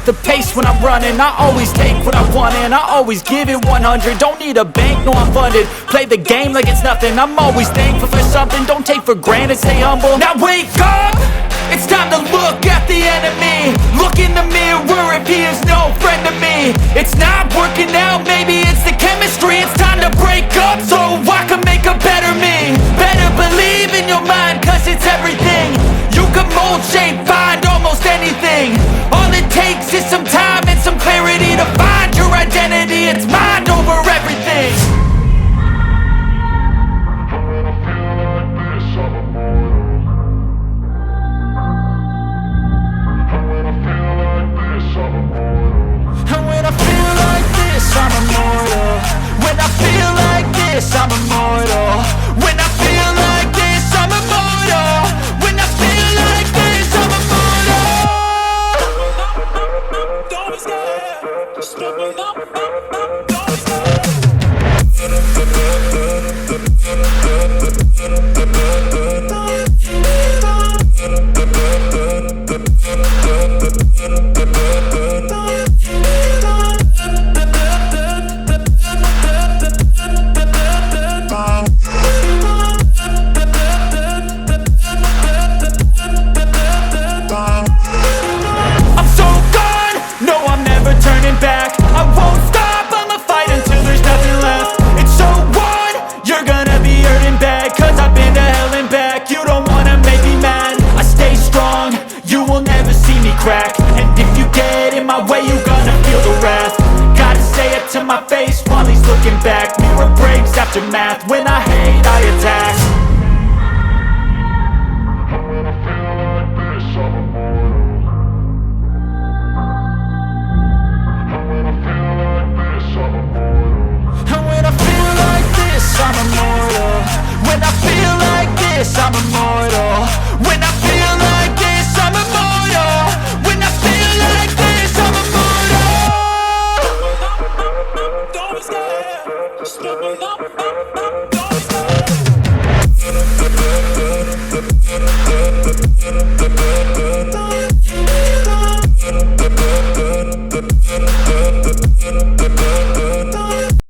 the pace when I'm running. I always take what I want and I always give it 100. Don't need a bank, no I'm funded. Play the game like it's nothing. I'm always thankful for something. Don't take for granted, stay humble. Now wake up! It's time to look at the enemy. Look in the mirror if he is no friend to me. It's not working out, maybe it's the chemistry. It's time to break up so I can make a better me. Better believe in your mind, cause it's everything. You can mold, shape, find almost anything. All it takes is some time and some clarity to find your identity. It's mind over everything. I'm immortal. When I feel like this, I'm immortal. When I feel like this, I'm immortal. When I feel like this, I'm immortal. Don't be scared. Just look me up. Don't be scared.